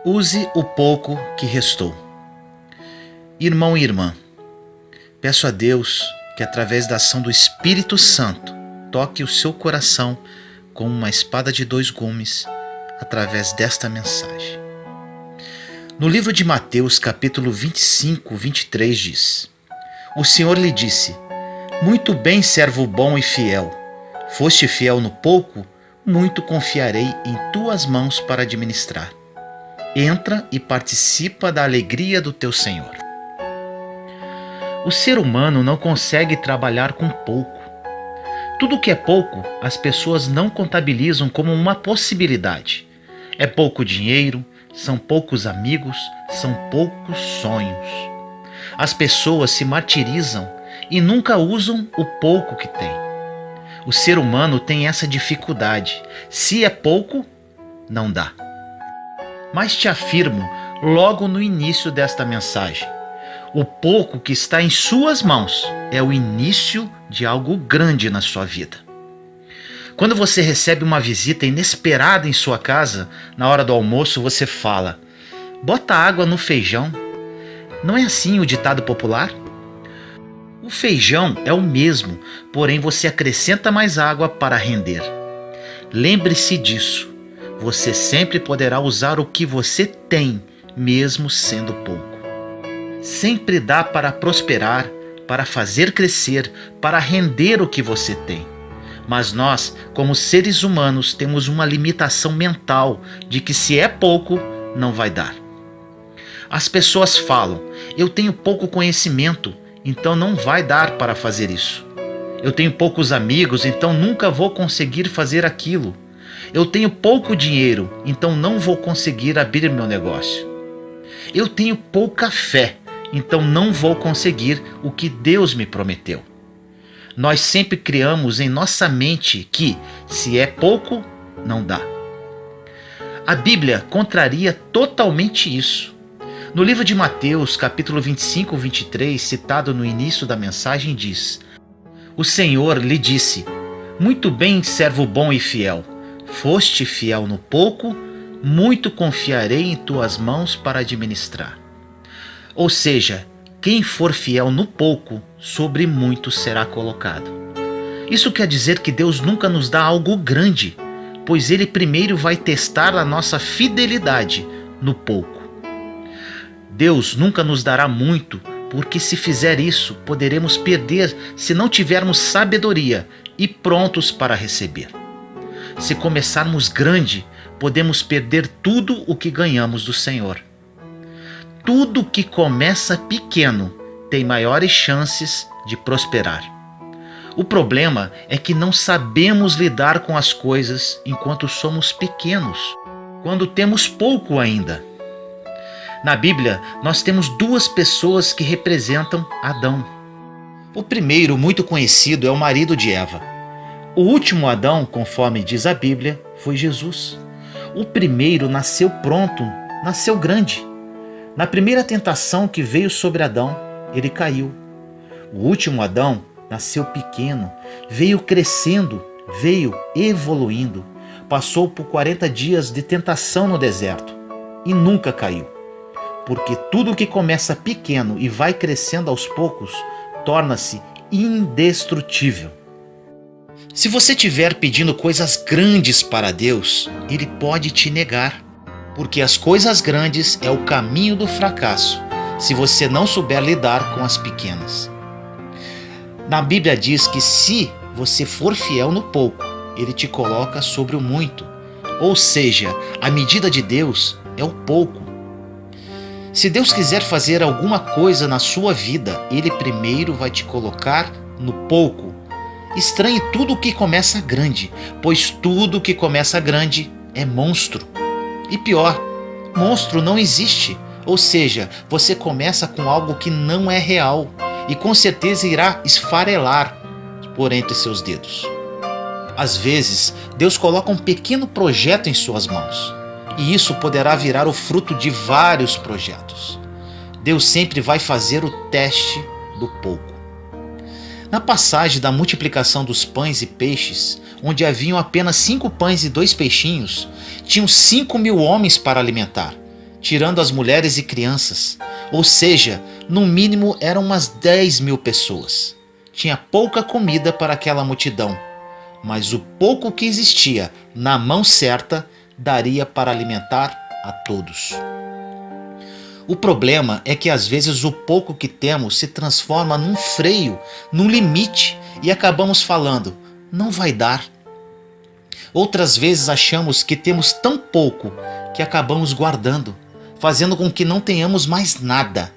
Use o pouco que restou. Irmão e irmã, peço a Deus que através da ação do Espírito Santo toque o seu coração com uma espada de dois gumes através desta mensagem. No livro de Mateus, capítulo 25, 23 diz: O Senhor lhe disse: Muito bem, servo bom e fiel. Foste fiel no pouco, muito confiarei em tuas mãos para administrar. Entra e participa da alegria do teu Senhor. O ser humano não consegue trabalhar com pouco. Tudo que é pouco, as pessoas não contabilizam como uma possibilidade. É pouco dinheiro, são poucos amigos, são poucos sonhos. As pessoas se martirizam e nunca usam o pouco que têm. O ser humano tem essa dificuldade. Se é pouco, não dá. Mas te afirmo, logo no início desta mensagem, o pouco que está em suas mãos é o início de algo grande na sua vida. Quando você recebe uma visita inesperada em sua casa, na hora do almoço você fala: bota água no feijão. Não é assim o ditado popular? O feijão é o mesmo, porém você acrescenta mais água para render. Lembre-se disso. Você sempre poderá usar o que você tem, mesmo sendo pouco. Sempre dá para prosperar, para fazer crescer, para render o que você tem. Mas nós, como seres humanos, temos uma limitação mental de que se é pouco, não vai dar. As pessoas falam: eu tenho pouco conhecimento, então não vai dar para fazer isso. Eu tenho poucos amigos, então nunca vou conseguir fazer aquilo. Eu tenho pouco dinheiro, então não vou conseguir abrir meu negócio. Eu tenho pouca fé, então não vou conseguir o que Deus me prometeu. Nós sempre criamos em nossa mente que, se é pouco, não dá. A Bíblia contraria totalmente isso. No livro de Mateus, capítulo 25, 23, citado no início da mensagem, diz: O Senhor lhe disse: Muito bem, servo bom e fiel. Foste fiel no pouco, muito confiarei em tuas mãos para administrar. Ou seja, quem for fiel no pouco, sobre muito será colocado. Isso quer dizer que Deus nunca nos dá algo grande, pois Ele primeiro vai testar a nossa fidelidade no pouco. Deus nunca nos dará muito, porque se fizer isso, poderemos perder se não tivermos sabedoria e prontos para receber. Se começarmos grande, podemos perder tudo o que ganhamos do Senhor. Tudo que começa pequeno tem maiores chances de prosperar. O problema é que não sabemos lidar com as coisas enquanto somos pequenos, quando temos pouco ainda. Na Bíblia, nós temos duas pessoas que representam Adão. O primeiro, muito conhecido, é o marido de Eva. O último Adão, conforme diz a Bíblia, foi Jesus. O primeiro nasceu pronto, nasceu grande. Na primeira tentação que veio sobre Adão, ele caiu. O último Adão nasceu pequeno, veio crescendo, veio evoluindo. Passou por 40 dias de tentação no deserto e nunca caiu. Porque tudo que começa pequeno e vai crescendo aos poucos, torna-se indestrutível. Se você estiver pedindo coisas grandes para Deus, Ele pode te negar, porque as coisas grandes é o caminho do fracasso, se você não souber lidar com as pequenas. Na Bíblia diz que se você for fiel no pouco, Ele te coloca sobre o muito, ou seja, a medida de Deus é o pouco. Se Deus quiser fazer alguma coisa na sua vida, Ele primeiro vai te colocar no pouco. Estranhe tudo que começa grande, pois tudo que começa grande é monstro. E pior, monstro não existe, ou seja, você começa com algo que não é real e com certeza irá esfarelar por entre seus dedos. Às vezes, Deus coloca um pequeno projeto em suas mãos, e isso poderá virar o fruto de vários projetos. Deus sempre vai fazer o teste do pouco. Na passagem da multiplicação dos pães e peixes, onde haviam apenas 5 pães e 2 peixinhos, tinham 5.000 homens para alimentar, tirando as mulheres e crianças. Ou seja, no mínimo eram umas 10.000 pessoas. Tinha pouca comida para aquela multidão, mas o pouco que existia na mão certa daria para alimentar a todos. O problema é que às vezes o pouco que temos se transforma num freio, num limite, e acabamos falando, não vai dar. Outras vezes achamos que temos tão pouco que acabamos guardando, fazendo com que não tenhamos mais nada.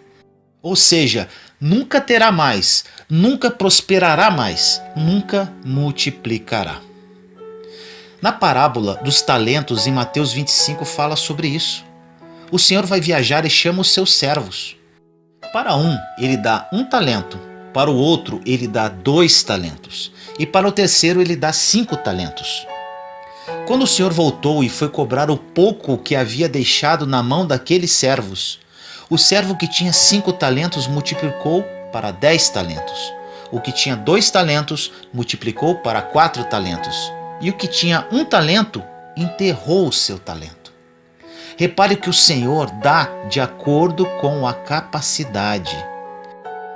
Ou seja, nunca terá mais, nunca prosperará mais, nunca multiplicará. Na parábola dos talentos, em Mateus 25, fala sobre isso. O Senhor vai viajar e chama os seus servos. Para um, ele dá 1 talento. Para o outro, ele dá 2 talentos. E para o terceiro, ele dá 5 talentos. Quando o Senhor voltou e foi cobrar o pouco que havia deixado na mão daqueles servos, o servo que tinha 5 talentos multiplicou para 10 talentos. O que tinha 2 talentos multiplicou para 4 talentos. E o que tinha 1 talento enterrou o seu talento. Repare que o Senhor dá de acordo com a capacidade.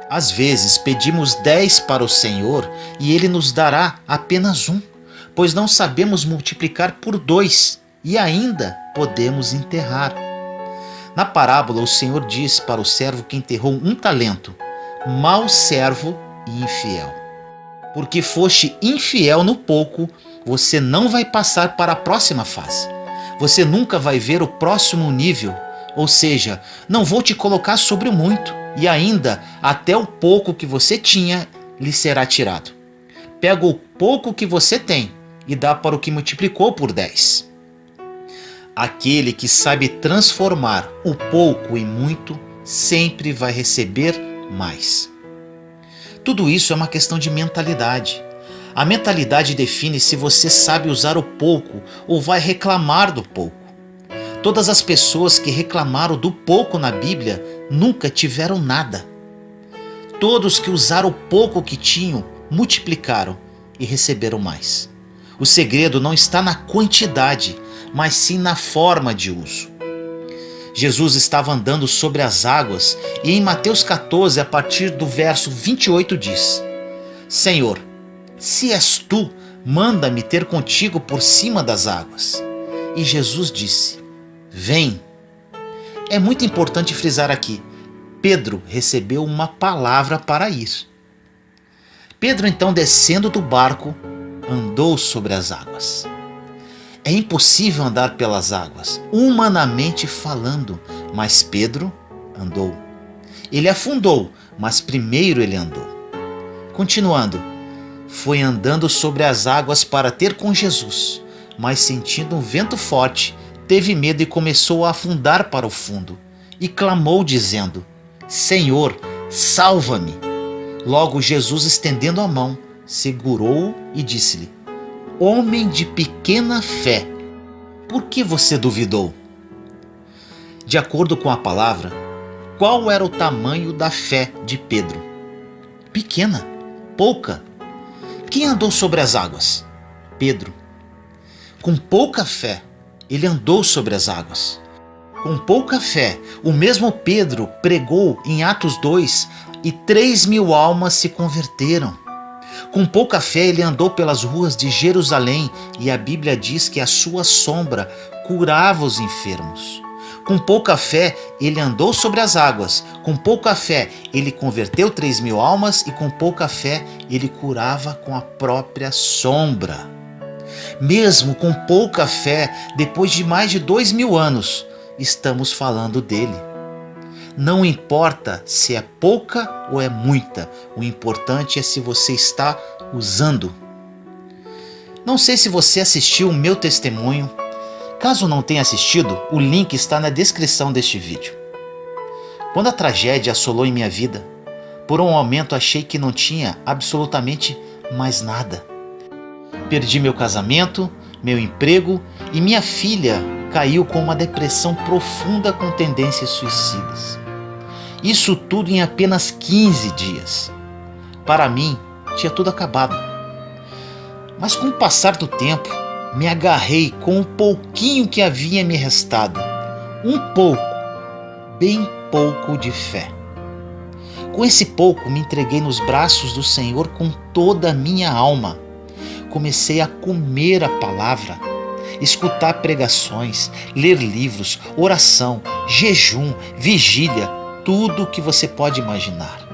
Às vezes pedimos 10 para o Senhor e Ele nos dará apenas 1, pois não sabemos multiplicar por 2 e ainda podemos enterrar. Na parábola, o Senhor diz para o servo que enterrou 1 talento: mau servo e infiel. Porque foste infiel no pouco, você não vai passar para a próxima fase. Você nunca vai ver o próximo nível, ou seja, não vou te colocar sobre o muito, e ainda até o pouco que você tinha lhe será tirado. Pega o pouco que você tem e dá para o que multiplicou por 10. Aquele que sabe transformar o pouco em muito, sempre vai receber mais. Tudo isso é uma questão de mentalidade. A mentalidade define se você sabe usar o pouco ou vai reclamar do pouco. Todas as pessoas que reclamaram do pouco na Bíblia nunca tiveram nada. Todos que usaram o pouco que tinham, multiplicaram e receberam mais. O segredo não está na quantidade, mas sim na forma de uso. Jesus estava andando sobre as águas e em Mateus 14, a partir do verso 28, diz: Senhor, se és tu, manda-me ter contigo por cima das águas. E Jesus disse: Vem. É muito importante frisar aqui, Pedro recebeu uma palavra para ir. Pedro, então, descendo do barco, andou sobre as águas. É impossível andar pelas águas, humanamente falando, mas Pedro andou. Ele afundou, mas primeiro ele andou. Continuando, foi andando sobre as águas para ter com Jesus, mas sentindo um vento forte, teve medo e começou a afundar para o fundo, e clamou dizendo: Senhor, salva-me! Logo Jesus, estendendo a mão, segurou-o e disse-lhe: Homem de pequena fé, por que você duvidou? De acordo com a palavra, qual era o tamanho da fé de Pedro? Pequena, pouca. Quem andou sobre as águas? Pedro. Com pouca fé, ele andou sobre as águas. Com pouca fé, o mesmo Pedro pregou em Atos 2 e 3.000 almas se converteram. Com pouca fé, ele andou pelas ruas de Jerusalém e a Bíblia diz que a sua sombra curava os enfermos. Com pouca fé, ele andou sobre as águas. Com pouca fé, ele converteu 3.000 almas e com pouca fé, ele curava com a própria sombra. Mesmo com pouca fé, depois de mais de 2.000 anos, estamos falando dele. Não importa se é pouca ou é muita, o importante é se você está usando. Não sei se você assistiu o meu testemunho. Caso não tenha assistido, o link está na descrição deste vídeo. Quando a tragédia assolou em minha vida, por um momento achei que não tinha absolutamente mais nada. Perdi meu casamento, meu emprego e minha filha caiu com uma depressão profunda com tendências suicidas. Isso tudo em apenas 15 dias. Para mim, tinha tudo acabado. Mas com o passar do tempo, me agarrei com o pouquinho que havia me restado. Um pouco, bem pouco de fé. Com esse pouco, me entreguei nos braços do Senhor com toda a minha alma. Comecei a comer a palavra, escutar pregações, ler livros, oração, jejum, vigília, tudo o que você pode imaginar.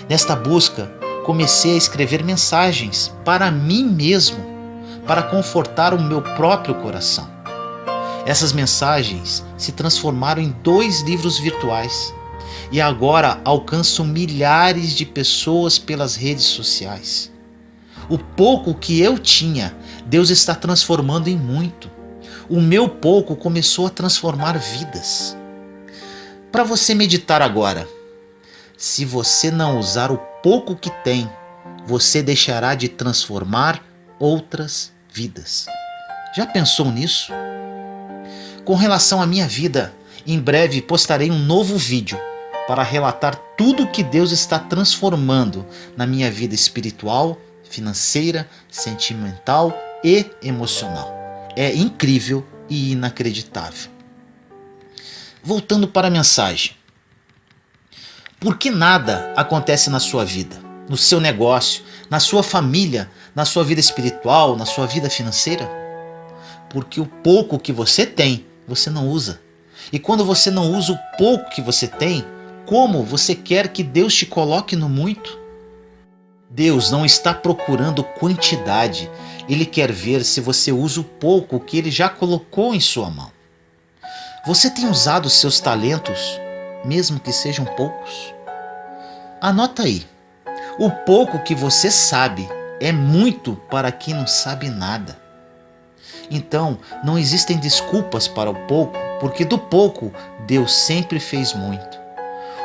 Nesta busca, comecei a escrever mensagens para mim mesmo, para confortar o meu próprio coração. Essas mensagens se transformaram em 2 livros virtuais e agora alcançam milhares de pessoas pelas redes sociais. O pouco que eu tinha, Deus está transformando em muito. O meu pouco começou a transformar vidas. Para você meditar agora, se você não usar o pouco que tem, você deixará de transformar outras vidas. Já pensou nisso? Com relação à minha vida, em breve postarei um novo vídeo para relatar tudo o que Deus está transformando na minha vida espiritual, financeira, sentimental e emocional. É incrível e inacreditável. Voltando para a mensagem. Por que nada acontece na sua vida, no seu negócio, na sua família, na sua vida espiritual, na sua vida financeira? Porque o pouco que você tem, você não usa. E quando você não usa o pouco que você tem, como você quer que Deus te coloque no muito? Deus não está procurando quantidade, Ele quer ver se você usa o pouco que Ele já colocou em sua mão. Você tem usado os seus talentos, mesmo que sejam poucos? Anota aí, o pouco que você sabe é muito para quem não sabe nada. Então, não existem desculpas para o pouco, porque do pouco Deus sempre fez muito.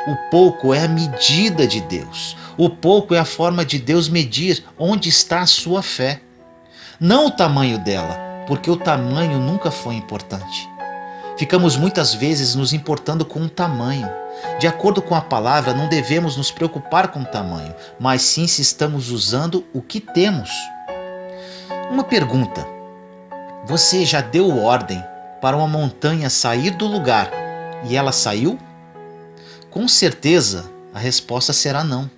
O pouco é a medida de Deus. O pouco é a forma de Deus medir onde está a sua fé. Não o tamanho dela, porque o tamanho nunca foi importante. Ficamos muitas vezes nos importando com o tamanho. De acordo com a palavra, não devemos nos preocupar com o tamanho, mas sim se estamos usando o que temos. Uma pergunta: você já deu ordem para uma montanha sair do lugar e ela saiu? Com certeza, a resposta será não.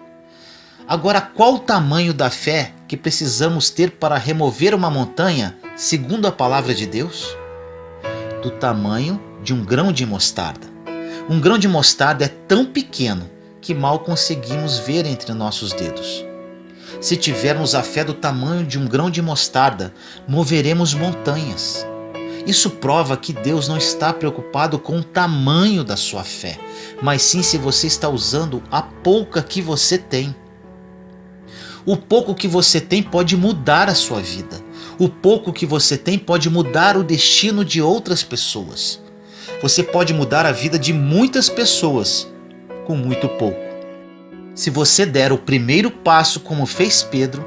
Agora, qual o tamanho da fé que precisamos ter para remover uma montanha, segundo a palavra de Deus? Do tamanho de um grão de mostarda. Um grão de mostarda é tão pequeno que mal conseguimos ver entre nossos dedos. Se tivermos a fé do tamanho de um grão de mostarda, moveremos montanhas. Isso prova que Deus não está preocupado com o tamanho da sua fé, mas sim se você está usando a pouca que você tem. O pouco que você tem pode mudar a sua vida. O pouco que você tem pode mudar o destino de outras pessoas. Você pode mudar a vida de muitas pessoas com muito pouco. Se você der o primeiro passo como fez Pedro,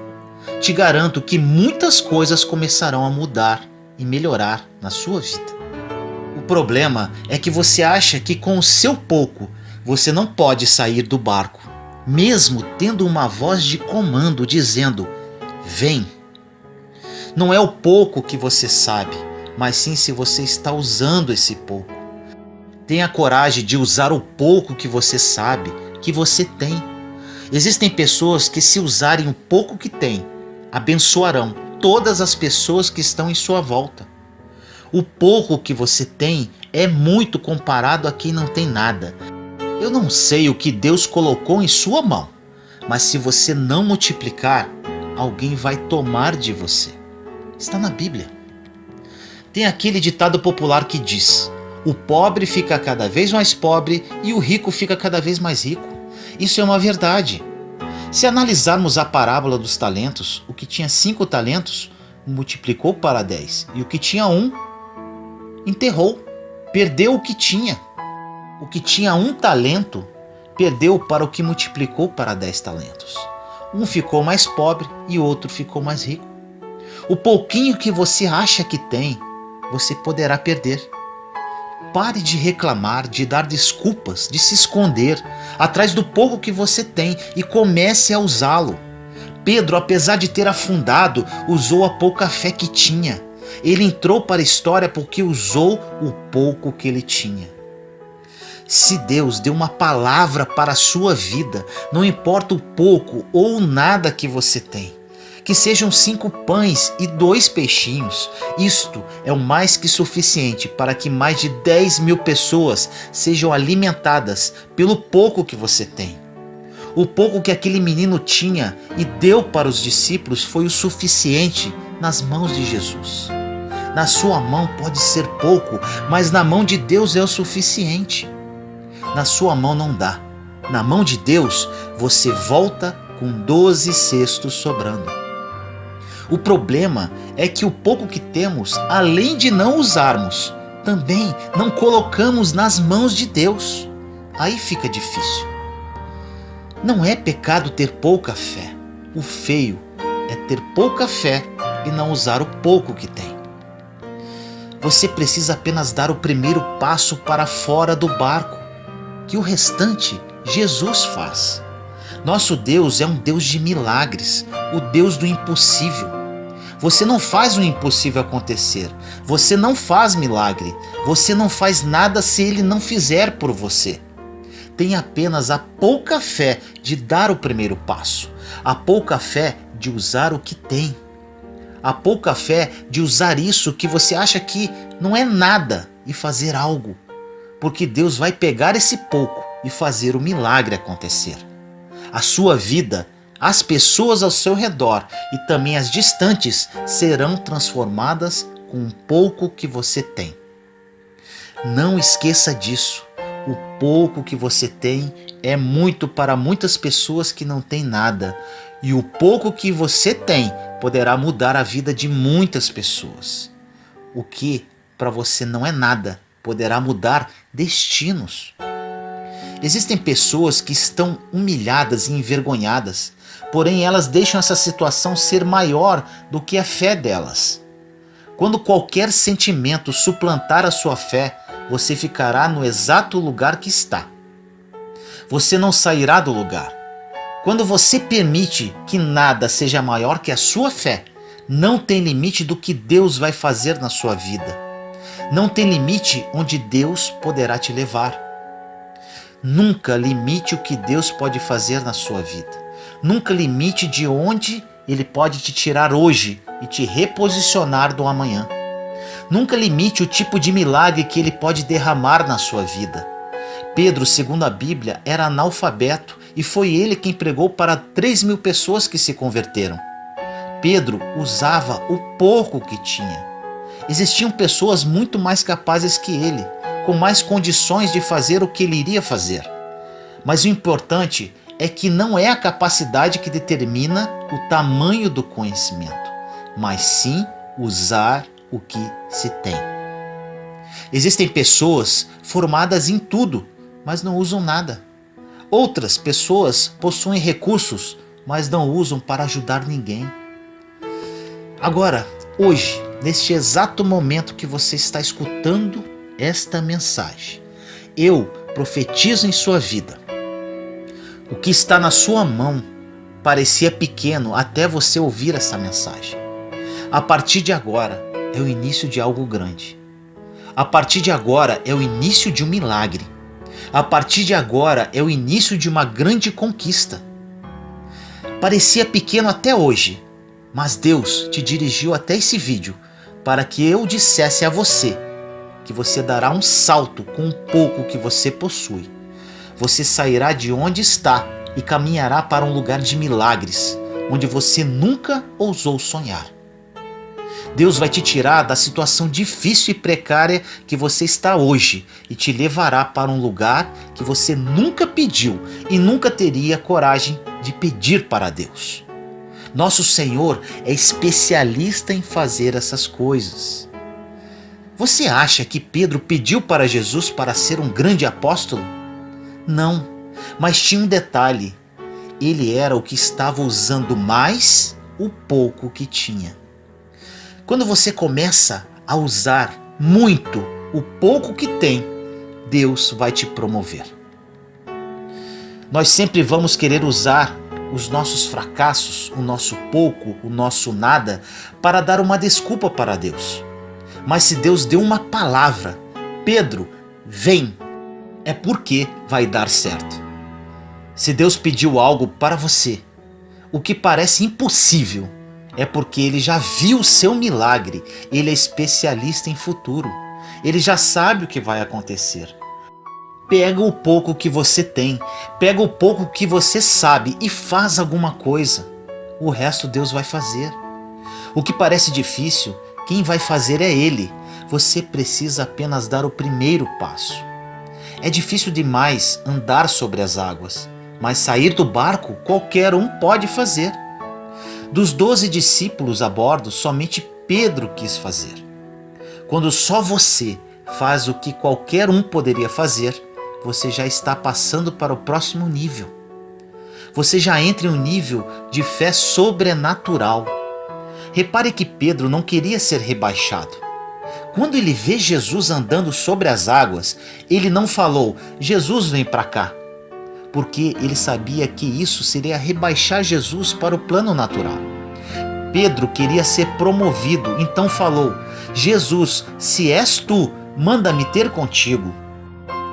te garanto que muitas coisas começarão a mudar e melhorar na sua vida. O problema é que você acha que com o seu pouco você não pode sair do barco, mesmo tendo uma voz de comando dizendo: vem. Não é o pouco que você sabe, mas sim se você está usando esse pouco. Tenha coragem de usar o pouco que você sabe, que você tem. Existem pessoas que, se usarem o pouco que têm, abençoarão todas as pessoas que estão em sua volta. O pouco que você tem é muito comparado a quem não tem nada. Eu não sei o que Deus colocou em sua mão, mas se você não multiplicar, alguém vai tomar de você. Está na Bíblia. Tem aquele ditado popular que diz: o pobre fica cada vez mais pobre e o rico fica cada vez mais rico. Isso é uma verdade. Se analisarmos a parábola dos talentos, o que tinha 5 talentos multiplicou para 10, e o que tinha 1 enterrou, perdeu o que tinha. O que tinha 1 talento perdeu para o que multiplicou para 10 talentos. Um ficou mais pobre e o outro ficou mais rico. O pouquinho que você acha que tem, você poderá perder. Pare de reclamar, de dar desculpas, de se esconder atrás do pouco que você tem e comece a usá-lo. Pedro, apesar de ter afundado, usou a pouca fé que tinha. Ele entrou para a história porque usou o pouco que ele tinha. Se Deus deu uma palavra para a sua vida, não importa o pouco ou nada que você tem, que sejam 5 pães e 2 peixinhos, isto é o mais que suficiente para que mais de 10.000 pessoas sejam alimentadas pelo pouco que você tem. O pouco que aquele menino tinha e deu para os discípulos foi o suficiente nas mãos de Jesus. Na sua mão pode ser pouco, mas na mão de Deus é o suficiente. Na sua mão não dá. Na mão de Deus, você volta com 12 cestos sobrando. O problema é que o pouco que temos, além de não usarmos, também não colocamos nas mãos de Deus. Aí fica difícil. Não é pecado ter pouca fé. O feio é ter pouca fé e não usar o pouco que tem. Você precisa apenas dar o primeiro passo para fora do barco, que o restante Jesus faz. Nosso Deus é um Deus de milagres, o Deus do impossível. Você não faz o impossível acontecer, você não faz milagre, você não faz nada se Ele não fizer por você. Tem apenas a pouca fé de dar o primeiro passo, a pouca fé de usar o que tem, a pouca fé de usar isso que você acha que não é nada e fazer algo, porque Deus vai pegar esse pouco e fazer o milagre acontecer. A sua vida, as pessoas ao seu redor e também as distantes serão transformadas com um pouco que você tem. Não esqueça disso. O pouco que você tem é muito para muitas pessoas que não têm nada. E o pouco que você tem poderá mudar a vida de muitas pessoas. O que para você não é nada poderá mudar destinos. Existem pessoas que estão humilhadas e envergonhadas, porém elas deixam essa situação ser maior do que a fé delas. Quando qualquer sentimento suplantar a sua fé, você ficará no exato lugar que está. Você não sairá do lugar. Quando você permite que nada seja maior que a sua fé, não tem limite do que Deus vai fazer na sua vida. Não tem limite onde Deus poderá te levar. Nunca limite o que Deus pode fazer na sua vida. Nunca limite de onde Ele pode te tirar hoje e te reposicionar do amanhã. Nunca limite o tipo de milagre que Ele pode derramar na sua vida. Pedro, segundo a Bíblia, era analfabeto e foi ele quem pregou para 3.000 pessoas que se converteram. Pedro usava o pouco que tinha. Existiam pessoas muito mais capazes que ele, com mais condições de fazer o que ele iria fazer. Mas o importante é que não é a capacidade que determina o tamanho do conhecimento, mas sim usar o que se tem. Existem pessoas formadas em tudo, mas não usam nada. Outras pessoas possuem recursos, mas não usam para ajudar ninguém. Agora, hoje, neste exato momento que você está escutando esta mensagem, eu profetizo em sua vida. O que está na sua mão parecia pequeno até você ouvir essa mensagem. A partir de agora é o início de algo grande. A partir de agora é o início de um milagre. A partir de agora é o início de uma grande conquista. Parecia pequeno até hoje, mas Deus te dirigiu até esse vídeo para que eu dissesse a você que você dará um salto com o pouco que você possui. Você sairá de onde está e caminhará para um lugar de milagres, onde você nunca ousou sonhar. Deus vai te tirar da situação difícil e precária que você está hoje e te levará para um lugar que você nunca pediu e nunca teria coragem de pedir para Deus. Nosso Senhor é especialista em fazer essas coisas. Você acha que Pedro pediu para Jesus para ser um grande apóstolo? Não, mas tinha um detalhe. Ele era o que estava usando mais o pouco que tinha. Quando você começa a usar muito o pouco que tem, Deus vai te promover. Nós sempre vamos querer usar os nossos fracassos, o nosso pouco, o nosso nada, para dar uma desculpa para Deus. Mas se Deus deu uma palavra, Pedro, vem, é porque vai dar certo. Se Deus pediu algo para você, o que parece impossível, é porque Ele já viu o seu milagre. Ele é especialista em futuro. Ele já sabe o que vai acontecer. Pega o pouco que você tem, pega o pouco que você sabe e faz alguma coisa. O resto Deus vai fazer. O que parece difícil, quem vai fazer é Ele. Você precisa apenas dar o primeiro passo. É difícil demais andar sobre as águas, mas sair do barco qualquer um pode fazer. Dos 12 discípulos a bordo, somente Pedro quis fazer. Quando só você faz o que qualquer um poderia fazer, você já está passando para o próximo nível. Você já entra em um nível de fé sobrenatural. Repare que Pedro não queria ser rebaixado. Quando ele vê Jesus andando sobre as águas, ele não falou, Jesus vem para cá, porque ele sabia que isso seria rebaixar Jesus para o plano natural. Pedro queria ser promovido, então falou, Jesus, se és tu, manda-me ter contigo.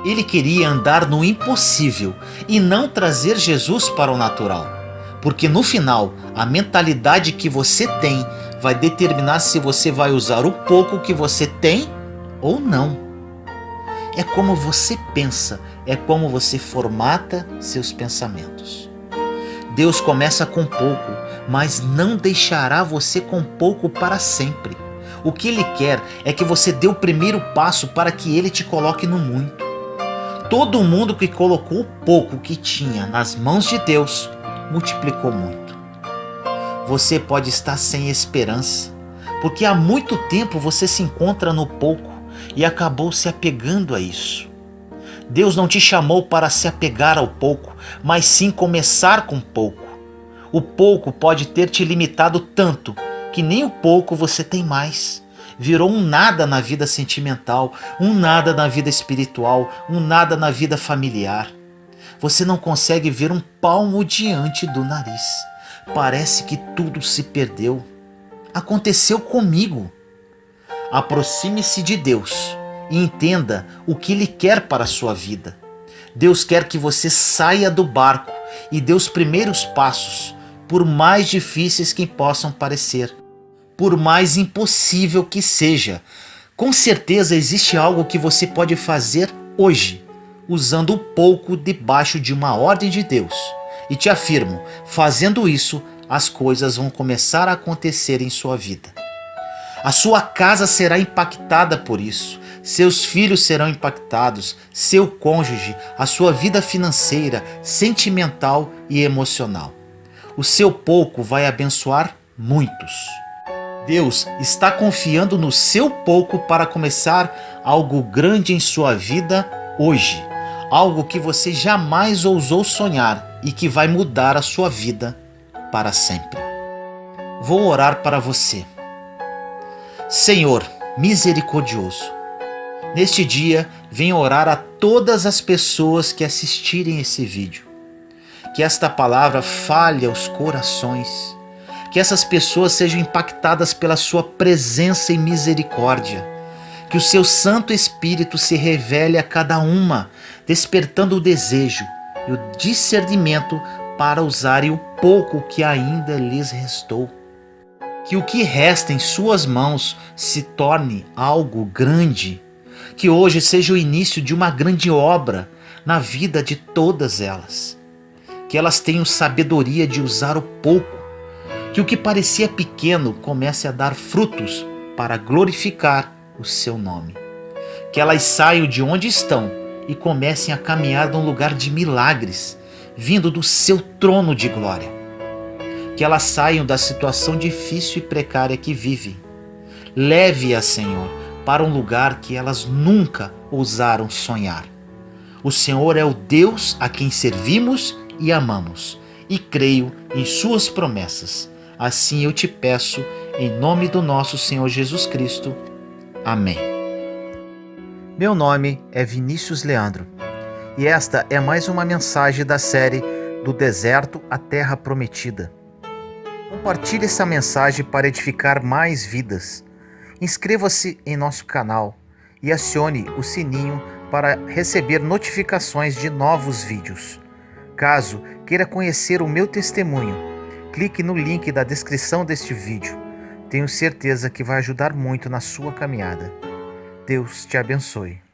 Ele queria andar no impossível e não trazer Jesus para o natural, porque no final, a mentalidade que você tem vai determinar se você vai usar o pouco que você tem ou não. É como você pensa, é como você formata seus pensamentos. Deus começa com pouco, mas não deixará você com pouco para sempre. O que Ele quer é que você dê o primeiro passo para que Ele te coloque no muito. Todo mundo que colocou o pouco que tinha nas mãos de Deus, multiplicou muito. Você pode estar sem esperança, porque há muito tempo você se encontra no pouco e acabou se apegando a isso. Deus não te chamou para se apegar ao pouco, mas sim começar com pouco. O pouco pode ter te limitado tanto que nem o pouco você tem mais. Virou um nada na vida sentimental, um nada na vida espiritual, um nada na vida familiar. Você não consegue ver um palmo diante do nariz. Parece que tudo se perdeu. Aconteceu comigo. Aproxime-se de Deus e entenda o que Ele quer para a sua vida. Deus quer que você saia do barco e dê os primeiros passos, por mais difíceis que possam parecer, por mais impossível que seja. Com certeza existe algo que você pode fazer hoje, usando o pouco debaixo de uma ordem de Deus. E te afirmo, fazendo isso, as coisas vão começar a acontecer em sua vida. A sua casa será impactada por isso, seus filhos serão impactados, seu cônjuge, a sua vida financeira, sentimental e emocional. O seu pouco vai abençoar muitos. Deus está confiando no seu pouco para começar algo grande em sua vida hoje. Algo que você jamais ousou sonhar e que vai mudar a sua vida para sempre. Vou orar para você. Senhor misericordioso, neste dia venho orar a todas as pessoas que assistirem esse vídeo. Que esta palavra fale aos corações. Que essas pessoas sejam impactadas pela sua presença e misericórdia. Que o seu Santo Espírito se revele a cada uma, despertando o desejo e o discernimento para usarem o pouco que ainda lhes restou. Que o que resta em suas mãos se torne algo grande. Que hoje seja o início de uma grande obra na vida de todas elas. Que elas tenham sabedoria de usar o pouco. Que o que parecia pequeno comece a dar frutos para glorificar o seu nome. Que elas saiam de onde estão e comecem a caminhar num lugar de milagres, vindo do seu trono de glória. Que elas saiam da situação difícil e precária que vivem. Leve-as, Senhor, para um lugar que elas nunca ousaram sonhar. O Senhor é o Deus a quem servimos e amamos, e creio em suas promessas. Assim eu te peço, em nome do nosso Senhor Jesus Cristo. Amém. Meu nome é Vinícius Leandro e esta é mais uma mensagem da série do deserto à terra prometida. Compartilhe essa mensagem para edificar mais vidas. Inscreva-se em nosso canal e acione o sininho para receber notificações de novos vídeos. Caso queira conhecer o meu testemunho, clique no link da descrição deste vídeo. Tenho certeza que vai ajudar muito na sua caminhada. Deus te abençoe.